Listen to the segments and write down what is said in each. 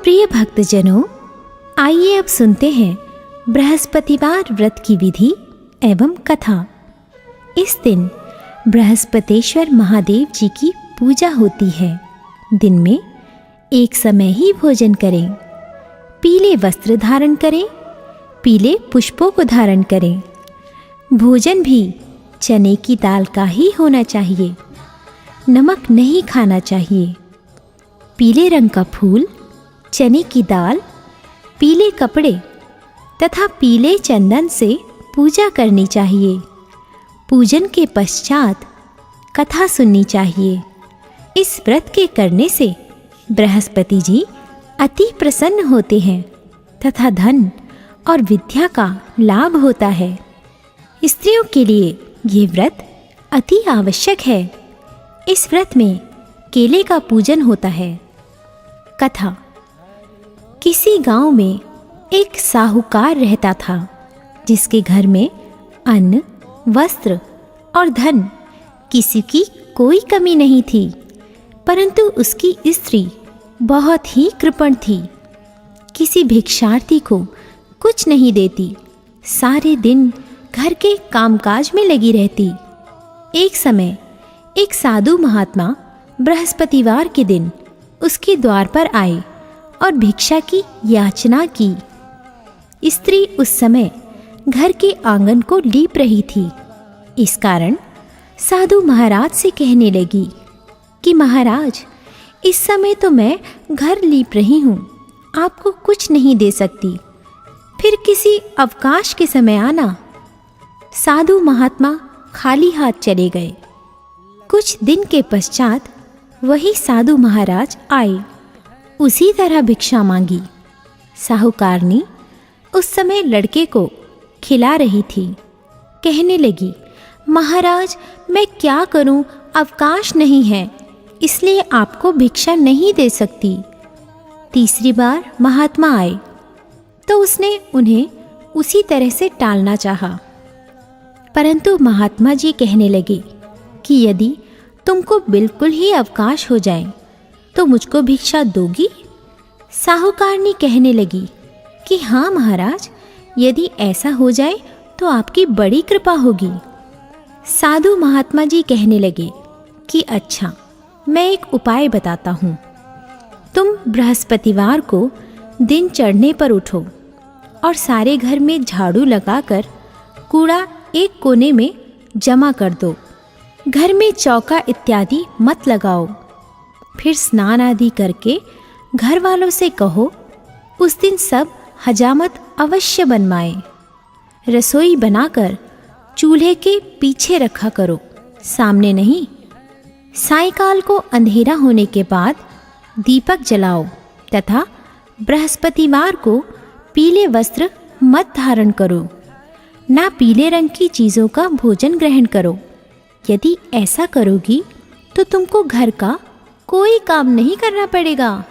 प्रिय भक्तजनों, आइए अब सुनते हैं बृहस्पतिवार व्रत की विधि एवं कथा। इस दिन बृहस्पतेश्वर महादेव जी की पूजा होती है। दिन में एक समय ही भोजन करें, पीले वस्त्र धारण करें, पीले पुष्पों को धारण करें। भोजन भी चने की दाल का ही होना चाहिए, नमक नहीं खाना चाहिए। पीले रंग का फूल, चने की दाल, पीले कपड़े तथा पीले चंदन से पूजा करनी चाहिए। पूजन के पश्चात कथा सुननी चाहिए। इस व्रत के करने से बृहस्पति जी अति प्रसन्न होते हैं तथा धन और विद्या का लाभ होता है। स्त्रियों के लिए ये व्रत अति आवश्यक है। इस व्रत में केले का पूजन होता है। कथा। किसी गांव में एक साहूकार रहता था, जिसके घर में अन्न, वस्त्र और धन किसी की कोई कमी नहीं थी, परंतु उसकी स्त्री बहुत ही कृपण थी। किसी भिक्षार्थी को कुछ नहीं देती, सारे दिन घर के कामकाज में लगी रहती। एक समय एक साधु महात्मा बृहस्पतिवार के दिन उसके द्वार पर आए और भिक्षा की याचना की। स्त्री उस समय घर के आंगन को लीप रही थी। इस कारण साधु महाराज से कहने लगी कि महाराज, इस समय तो मैं घर लीप रही हूँ, आपको कुछ नहीं दे सकती, फिर किसी अवकाश के समय आना। साधु महात्मा खाली हाथ चले गए। कुछ दिन के पश्चात वही साधु महाराज आए, उसी तरह भिक्षा मांगी। साहूकारनी उस समय लड़के को खिला रही थी। कहने लगी, महाराज, मैं क्या करूं, अवकाश नहीं है, इसलिए आपको भिक्षा नहीं दे सकती। तीसरी बार महात्मा आए तो उसने उन्हें उसी तरह से टालना चाहा, परंतु महात्मा जी कहने लगे कि यदि तुमको बिल्कुल ही अवकाश हो जाए तो मुझको भिक्षा दोगी? साहूकारनी कहने लगी कि हाँ महाराज, यदि ऐसा हो जाए तो आपकी बड़ी कृपा होगी। साधु महात्मा जी कहने लगे कि अच्छा, मैं एक उपाय बताता हूँ। तुम बृहस्पतिवार को दिन चढ़ने पर उठो और सारे घर में झाड़ू लगाकर कूड़ा एक कोने में जमा कर दो। घर में चौका इत्यादि मत लगाओ। फिर स्नान आदि करके घर वालों से कहो उस दिन सब हजामत अवश्य बनवाएं। रसोई बनाकर चूल्हे के पीछे रखा करो, सामने नहीं। सायंकाल को अंधेरा होने के बाद दीपक जलाओ तथा बृहस्पतिवार को पीले वस्त्र मत धारण करो, ना पीले रंग की चीज़ों का भोजन ग्रहण करो। यदि ऐसा करोगी तो तुमको घर का कोई काम नहीं करना पड़ेगा।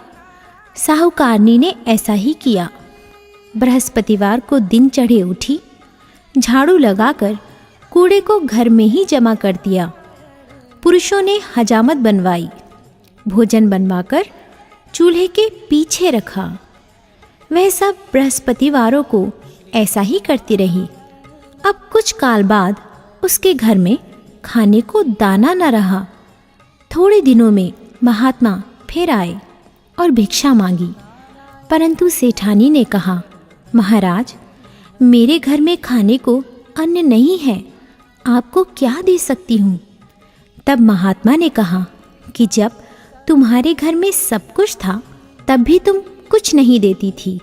साहूकारनी ने ऐसा ही किया। बृहस्पतिवार को दिन चढ़े उठी, झाड़ू लगाकर कूड़े को घर में ही जमा कर दिया। पुरुषों ने हजामत बनवाई, भोजन बनवाकर चूल्हे के पीछे रखा। वह सब बृहस्पतिवारों को ऐसा ही करती रही। अब कुछ काल बाद उसके घर में खाने को दाना न रहा। थोड़े दिनों में महात्मा फिर आए और भिक्षा मांगी, परंतु सेठानी ने कहा, महाराज, मेरे घर में खाने को अन्न नहीं है, आपको क्या दे सकती हूँ? तब महात्मा ने कहा कि जब तुम्हारे घर में सब कुछ था तब भी तुम कुछ नहीं देती थी।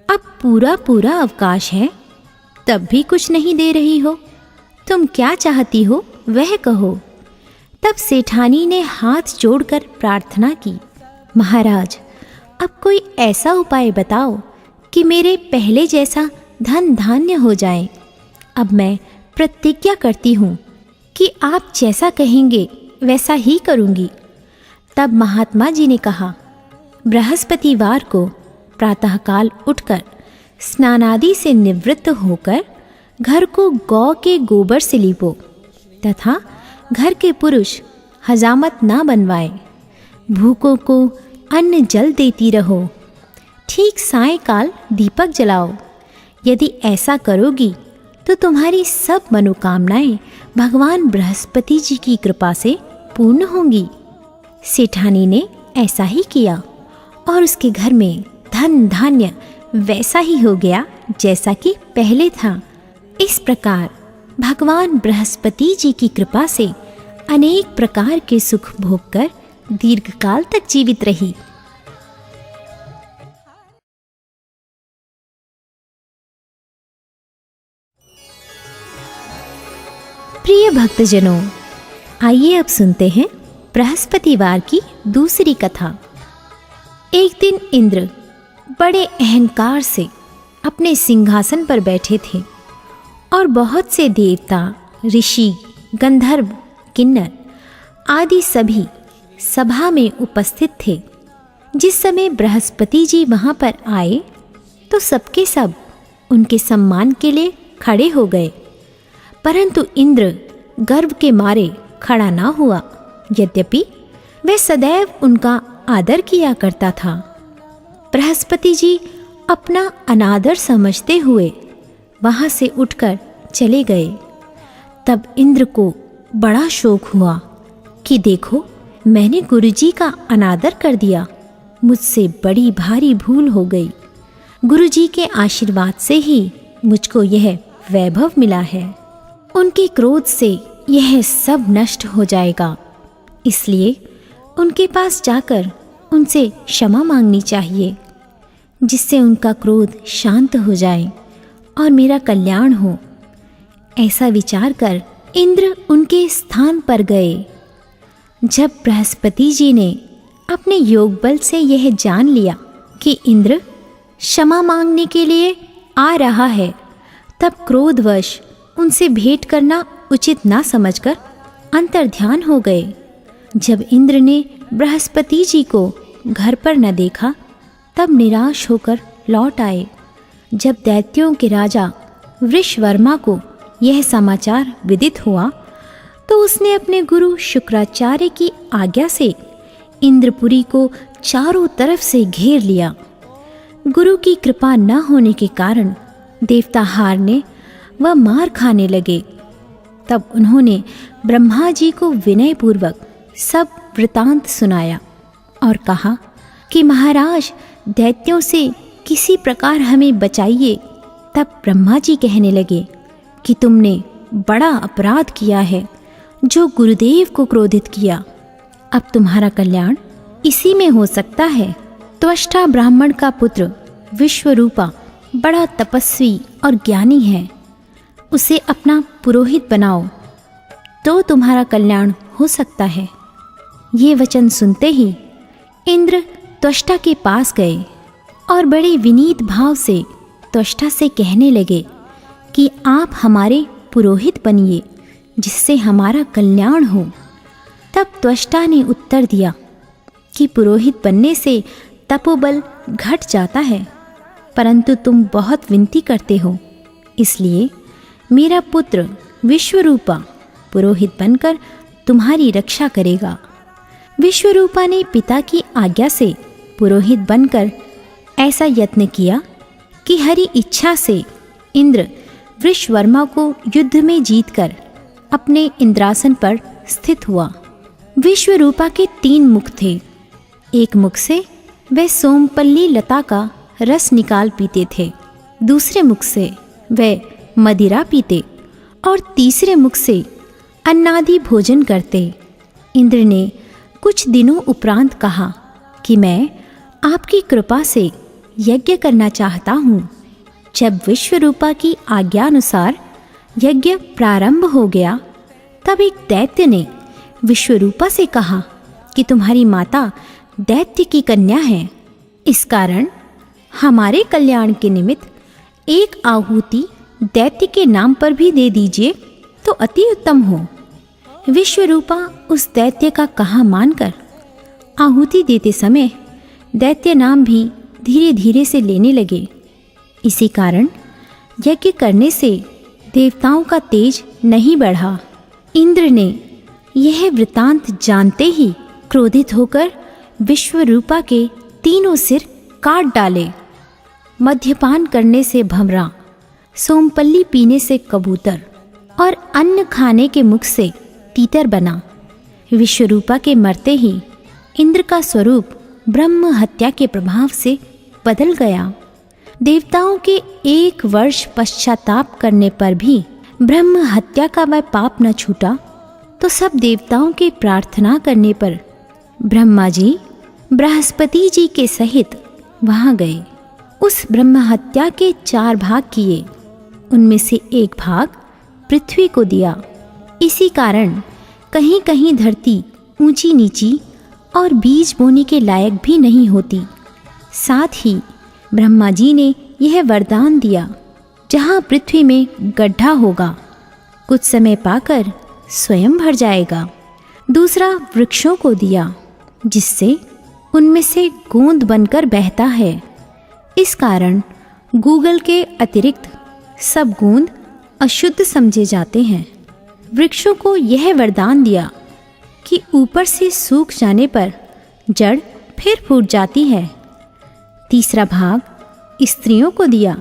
अब पूरा पूरा अवकाश है, तब भी कुछ नहीं दे रही हो। तुम क्या चाहती हो वह कहो। तब सेठानी ने हाथ जोड़कर प्रार्थना की, महाराज, अब कोई ऐसा उपाय बताओ कि मेरे पहले जैसा धन धान्य हो जाए। अब मैं प्रतिज्ञा करती हूँ कि आप जैसा कहेंगे वैसा ही करूँगी। तब महात्मा जी ने कहा, बृहस्पतिवार को प्रातःकाल उठकर स्नानादि से निवृत्त होकर घर को गौ के गोबर से लीपो तथा घर के पुरुष हजामत ना बनवाए। भूखों को अन्न जल देती रहो ठीक सायंकाल दीपक जलाओ। यदि ऐसा करोगी तो तुम्हारी सब मनोकामनाएं भगवान बृहस्पति जी की कृपा से पूर्ण होंगी। सेठानी ने ऐसा ही किया और उसके घर में धन धान्य वैसा ही हो गया जैसा कि पहले था। इस प्रकार भगवान बृहस्पति जी की कृपा से अनेक प्रकार के सुख भोग कर दीर्घकाल तक जीवित रही। प्रिय भक्तजनों, आइए अब सुनते हैं बृहस्पतिवार की दूसरी कथा। एक दिन इंद्र बड़े अहंकार से अपने सिंहासन पर बैठे थे और बहुत से देवता, ऋषि, गंधर्व, किन्नर आदि सभी सभा में उपस्थित थे। जिस समय बृहस्पति जी वहाँ पर आए तो सबके सब उनके सम्मान के लिए खड़े हो गए, परंतु इंद्र गर्व के मारे खड़ा ना हुआ, यद्यपि वह सदैव उनका आदर किया करता था। बृहस्पति जी अपना अनादर समझते हुए वहाँ से उठकर चले गए। तब इंद्र को बड़ा शोक हुआ कि देखो, मैंने गुरुजी का अनादर कर दिया, मुझसे बड़ी भारी भूल हो गई। गुरुजी के आशीर्वाद से ही मुझको यह वैभव मिला है। उनके क्रोध से यह सब नष्ट हो जाएगा, इसलिए उनके पास जाकर उनसे क्षमा मांगनी चाहिए, जिससे उनका क्रोध शांत हो जाए और मेरा कल्याण हो। ऐसा विचार कर इंद्र उनके स्थान पर गए। जब बृहस्पति जी ने अपने योग बल से यह जान लिया कि इंद्र क्षमा मांगने के लिए आ रहा है, तब क्रोधवश उनसे भेंट करना उचित ना समझकर अंतर्ध्यान हो गए। जब इंद्र ने बृहस्पति जी को घर पर न देखा, तब निराश होकर लौट आए। जब दैत्यों के राजा वृषवर्मा को यह समाचार विदित हुआ, तो उसने अपने गुरु शुक्राचार्य की आज्ञा से इंद्रपुरी को चारों तरफ से घेर लिया। गुरु की कृपा न होने के कारण देवता हारने व मार खाने लगे। तब उन्होंने ब्रह्मा जी को विनयपूर्वक सब वृतांत सुनाया और कहा कि महाराज, दैत्यों से किसी प्रकार हमें बचाइए। तब ब्रह्मा जी कहने लगे कि तुमने बड़ा अपराध किया है, जो गुरुदेव को क्रोधित किया। अब तुम्हारा कल्याण इसी में हो सकता है। त्वष्टा ब्राह्मण का पुत्र विश्वरूपा बड़ा तपस्वी और ज्ञानी है, उसे अपना पुरोहित बनाओ तो तुम्हारा कल्याण हो सकता है। ये वचन सुनते ही इंद्र त्वष्टा के पास गए और बड़े विनीत भाव से त्वष्टा से कहने लगे कि आप हमारे पुरोहित बनिए, जिससे हमारा कल्याण हो। तब त्वष्टा ने उत्तर दिया कि पुरोहित बनने से तपोबल घट जाता है, परंतु तुम बहुत विनती करते हो, इसलिए मेरा पुत्र विश्वरूपा पुरोहित बनकर तुम्हारी रक्षा करेगा। विश्वरूपा ने पिता की आज्ञा से पुरोहित बनकर ऐसा यत्न किया कि हरि इच्छा से इंद्र वृषवर्मा को युद्ध में जीतकर अपने इंद्रासन पर स्थित हुआ। विश्वरूपा के 3 मुख थे। एक मुख से वह सोमपल्ली लता का रस निकाल पीते थे, दूसरे मुख से वह मदिरा पीते और तीसरे मुख से अन्नादि भोजन करते। इंद्र ने कुछ दिनों उपरांत कहा कि मैं आपकी कृपा से यज्ञ करना चाहता हूँ। जब विश्वरूपा की आज्ञानुसार यज्ञ प्रारंभ हो गया, तब एक दैत्य ने विश्वरूपा से कहा कि तुम्हारी माता दैत्य की कन्या है, इस कारण हमारे कल्याण के निमित्त एक आहुति दैत्य के नाम पर भी दे दीजिए तो अति उत्तम हो। विश्वरूपा उस दैत्य का कहा मानकर आहुति देते समय दैत्य नाम भी धीरे धीरे से लेने लगे। इसी कारण यज्ञ करने से देवताओं का तेज नहीं बढ़ा। इंद्र ने यह वृतांत जानते ही क्रोधित होकर विश्वरूपा के 3 सिर काट डाले मद्यपान करने से भंवरा, सोमपल्ली पीने से कबूतर और अन्न खाने के मुख से तीतर बना। विश्वरूपा के मरते ही इंद्र का स्वरूप ब्रह्म हत्या के प्रभाव से बदल गया। देवताओं के 1 वर्ष पश्चाताप करने पर भी ब्रह्म हत्या का वह पाप न छूटा, तो सब देवताओं के प्रार्थना करने पर ब्रह्मा जी बृहस्पति जी के सहित वहाँ गए। उस ब्रह्म हत्या के 4 भाग किए, उनमें से 1 भाग पृथ्वी को दिया। इसी कारण कहीं कहीं धरती ऊंची नीची और बीज बोने के लायक भी नहीं होती। साथ ही ब्रह्मा जी ने यह वरदान दिया, जहाँ पृथ्वी में गड्ढा होगा कुछ समय पाकर स्वयं भर जाएगा। दूसरा वृक्षों को दिया, जिससे उनमें से गोंद बनकर बहता है। इस कारण गूगल के अतिरिक्त सब गोंद अशुद्ध समझे जाते हैं। वृक्षों को यह वरदान दिया कि ऊपर से सूख जाने पर जड़ फिर फूट जाती है। तीसरा भाग स्त्रियों को दिया।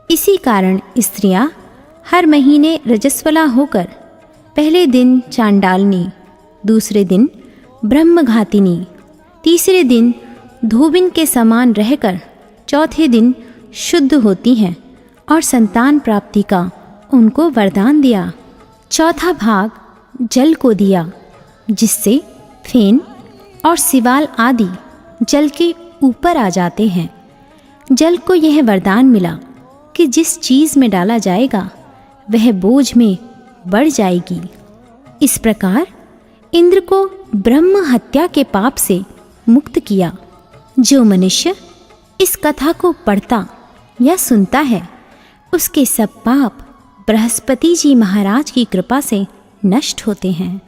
इसी कारण स्त्रियां हर महीने रजस्वला होकर पहले दिन चांडालनी, दूसरे दिन ब्रह्मघातिनी, तीसरे दिन धोबिन के समान रहकर चौथे दिन शुद्ध होती हैं और संतान प्राप्ति का उनको वरदान दिया। चौथा भाग जल को दिया, जिससे फेन और सिवाल आदि जल के ऊपर आ जाते हैं। जल को यह वरदान मिला कि जिस चीज़ में डाला जाएगा वह बोझ में बढ़ जाएगी। इस प्रकार इंद्र को ब्रह्म हत्या के पाप से मुक्त किया। जो मनुष्य इस कथा को पढ़ता या सुनता है, उसके सब पाप बृहस्पति जी महाराज की कृपा से नष्ट होते हैं।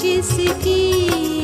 जिसकी